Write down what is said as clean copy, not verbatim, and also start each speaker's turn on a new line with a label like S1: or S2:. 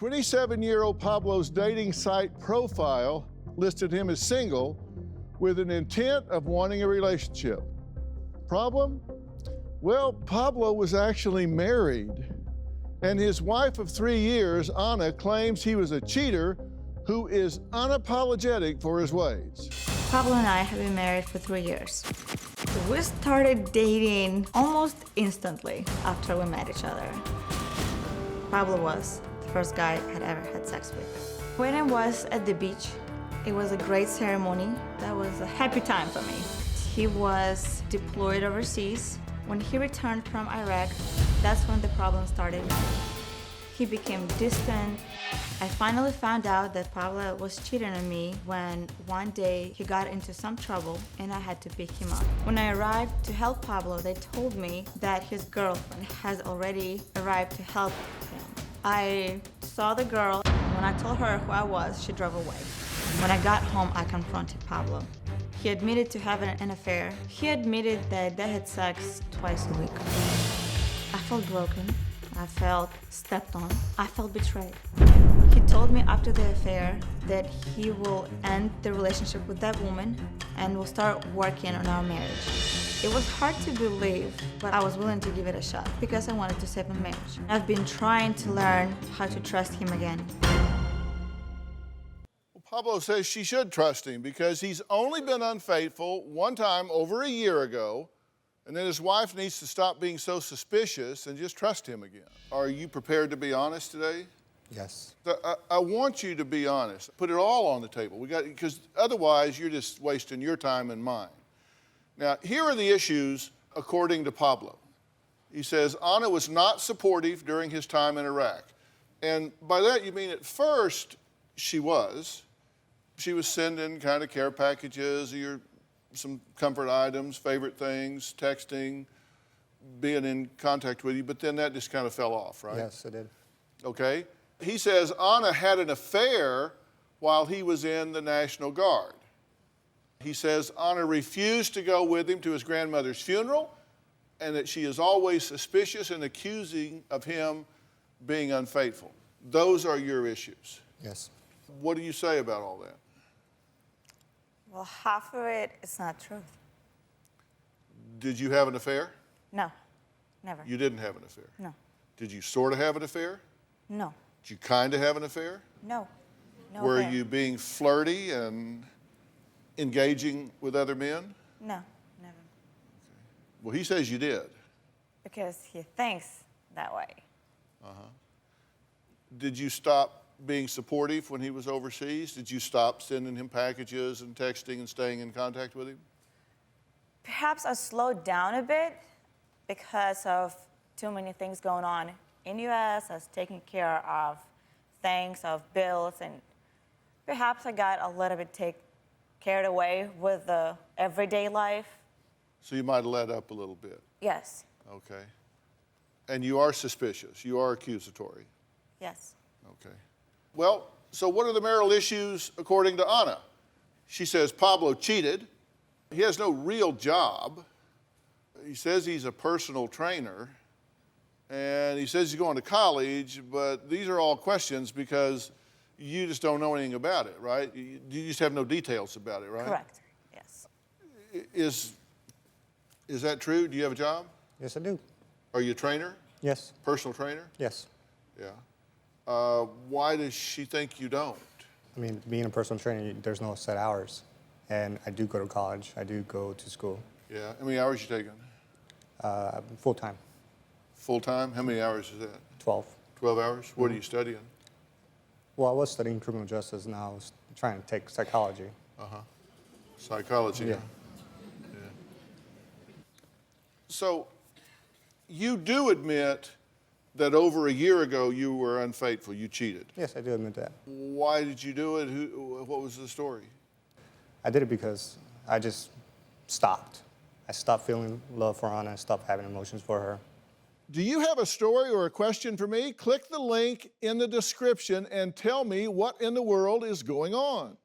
S1: 27-year-old Pablo's dating site profile listed him as single with an intent of wanting a relationship. Problem? Well, Pablo was actually married, and his wife of 3 years, Anna, claims he was a cheater who is unapologetic for his ways.
S2: Pablo and I have been married for 3 years. We started dating almost instantly after we met each other. Pablo was the first guy I had ever had sex with. When I was at the beach, it was a great ceremony. That was a happy time for me. He was deployed overseas. When he returned from Iraq, that's when the problem started. He became distant. I finally found out that Pablo was cheating on me when one day he got into some trouble and I had to pick him up. When I arrived to help Pablo, they told me that his girlfriend has already arrived to help him. I saw the girl. When I told her who I was, she drove away. When I got home, I confronted Pablo. He admitted to having an affair. He admitted that they had sex twice a week. I felt broken. I felt stepped on. I felt betrayed. He told me after the affair that he will end the relationship with that woman and will start working on our marriage. It was hard to believe, but I was willing to give it a shot because I wanted to save my marriage. I've been trying to learn how to trust him again.
S1: Pablo says she should trust him because he's only been unfaithful one time over a year ago, and then his wife needs to stop being so suspicious and just trust him again. Are you prepared to be honest today?
S3: Yes.
S1: I want you to be honest. Put it all on the table. Because otherwise you're just wasting your time and mine. Now, here are the issues according to Pablo. He says Anna was not supportive during his time in Iraq. And by that you mean at first she was. She was sending kind of care packages, some comfort items, favorite things, texting, being in contact with you, but then that just kind of fell off, right?
S3: Yes, it did.
S1: Okay. He says Anna had an affair while he was in the National Guard. He says Anna refused to go with him to his grandmother's funeral and that she is always suspicious and accusing of him being unfaithful. Those are your issues.
S3: Yes.
S1: What do you say about all that?
S2: Well, half of it is not truth.
S1: Did you have an affair?
S2: No, never.
S1: You didn't have an affair?
S2: No.
S1: Did you sort of have an affair?
S2: No.
S1: Did you kind of have an affair?
S2: No. No.
S1: Were
S2: affair.
S1: you being flirty and engaging with other men?
S2: No, never.
S1: Well, he says you did.
S2: Because he thinks that way.
S1: Did you stop being supportive when he was overseas? Did you stop sending him packages and texting and staying in contact with him?
S2: Perhaps I slowed down a bit because of too many things going on in the U.S. I was taking care of things, of bills, and perhaps I got a little bit carried away with the everyday life.
S1: So you might have let up a little bit.
S2: Yes.
S1: Okay. And you are suspicious. You are accusatory.
S2: Yes.
S1: Okay. Well, so what are the marital issues according to Anna? She says Pablo cheated. He has no real job. He says he's a personal trainer. And he says he's going to college, but these are all questions because you just don't know anything about it, right? You just have no details about it, right?
S2: Correct. Yes.
S1: Is that true? Do you have a job?
S3: Yes, I do.
S1: Are you a trainer?
S3: Yes.
S1: Personal trainer?
S3: Yes.
S1: Yeah. Why does she think you don't?
S3: I mean, being a personal trainer, there's no set hours. And I do go to college. I do go to school.
S1: Yeah. How many hours you taking?
S3: Full time.
S1: Full time? How many hours is that?
S3: 12.
S1: 12 hours? What are you studying?
S3: Well, I was studying criminal justice, and I was trying to take psychology.
S1: Psychology.
S3: Yeah.
S1: Yeah. So you do admit that over a year ago you were unfaithful, you cheated.
S3: Yes, I do admit that.
S1: Why did you do it? What was the story?
S3: I did it because I just stopped. I stopped feeling love for Anna. I stopped having emotions for her.
S1: Do you have a story or a question for me? Click the link in the description and tell me what in the world is going on.